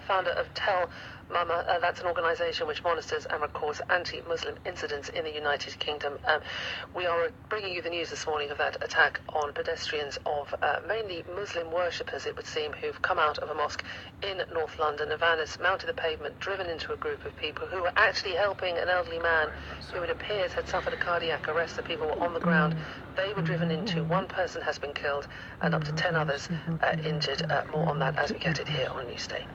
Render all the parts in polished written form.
Founder of Tell Mama, that's an organisation which monitors and records anti-Muslim incidents in the United Kingdom. We are bringing you the news this morning of that attack on pedestrians of mainly Muslim worshippers, it would seem, who've come out of a mosque in North London. A van has mounted the pavement, driven into a group of people who were actually helping an elderly man who it appears had suffered a cardiac arrest. The people were on the ground. They were driven into. One person has been killed and up to 10 others injured. More on that as we get it here on Newsday.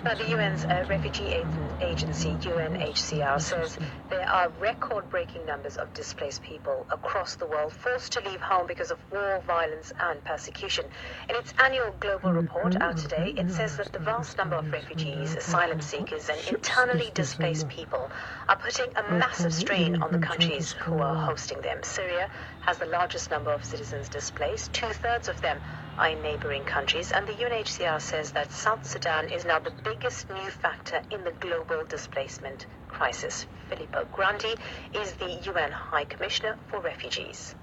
Now, the UN's refugee agency, UNHCR, says there are record-breaking numbers of displaced people across the world forced to leave home because of war, violence and persecution. In its annual global report out today, it says that the vast number of refugees, asylum seekers and internally displaced people are putting a massive strain on the countries who are hosting them. Syria has the largest number of citizens displaced. 2/3 of them are in neighboring countries, and the UNHCR says that South Sudan is now the biggest new factor in the global displacement crisis. Filippo Grandi is the UN High Commissioner for Refugees.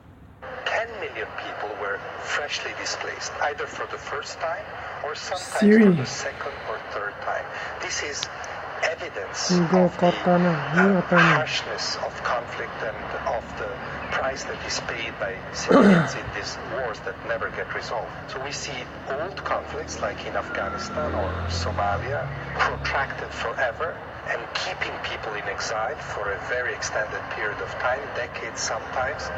10 million people were freshly displaced, either for the first time or sometimes for the second or third time. This is evidence of the harshness of conflict and of the price that is paid by civilians in these wars that never get resolved. So we see old conflicts like in Afghanistan or Somalia protracted forever and keeping people in exile for a very extended period of time, decades sometimes.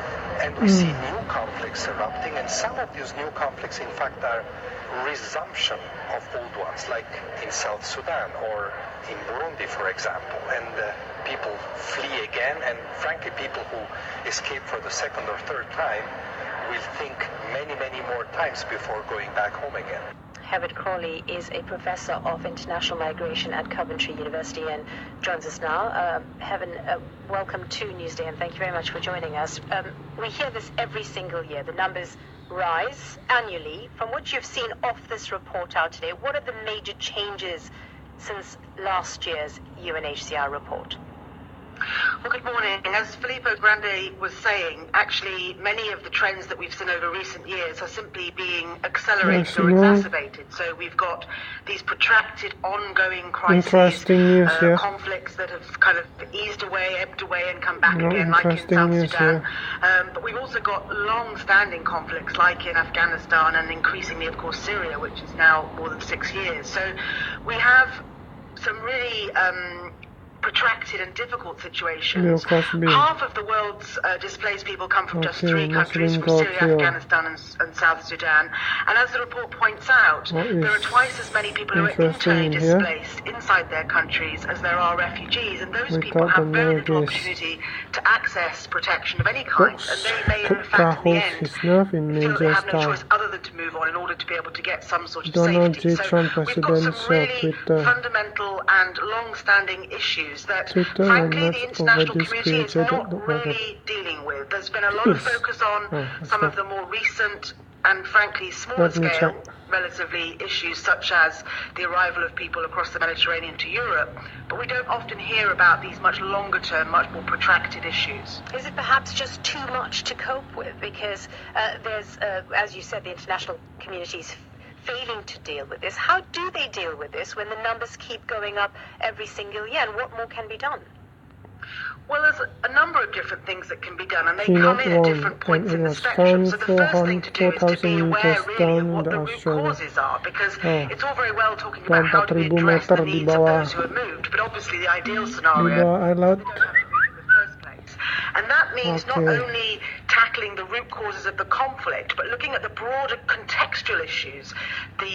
And we see new conflicts erupting, and some of these new conflicts in fact are resumption of old ones, like in South Sudan or in Burundi, for example. And people flee again, and frankly people who escape for the second or third time will think many, many more times before going back home again. Herbert Crawley is a professor of international migration at Coventry University and joins us now. Heaven, welcome to Newsday, and thank you very much for joining us. We hear this every single year. The numbers rise annually. From what you've seen of this report out today, what are the major changes since last year's UNHCR report? Well, good morning. As Filippo Grandi was saying, actually many of the trends that we've seen over recent years are simply being accelerated or exacerbated. So we've got these protracted, ongoing crises, conflicts that have kind of eased away, ebbed away and come back again, like in South Sudan. But we've also got long-standing conflicts like in Afghanistan and increasingly, of course, Syria, which is now more than 6 years. So we have some really protracted and difficult situations. Half of the world's displaced people come from just 3 countries, from Syria, Afghanistan and South Sudan. And as the report points out, there are twice as many people who are internally displaced inside their countries as there are refugees, and those people have very little opportunity to access protection of any kind, and they may in fact in the end feel they have no choice other than to move on in order to be able to get some sort of safety. So we've got some really fundamental and long-standing issues that, frankly, the international community is not really dealing with. There's been a lot of focus on some of the more recent and, frankly, small-scale, relatively, issues such as the arrival of people across the Mediterranean to Europe, but we don't often hear about these much longer-term, much more protracted issues. Is it perhaps just too much to cope with? Because there's, as you said, the international community's failing to deal with this. How do they deal with this when the numbers keep going up every single year, and what more can be done? Well, there's a number of different things that can be done, and they come in at different points in the spectrum. So the first thing to do is to be aware really of what the root causes are, because it's all very well talking about how do we address the needs of those who have moved, but obviously the ideal scenario, and that means not only tackling the root causes of the conflict, but looking at the broader contextual issues, the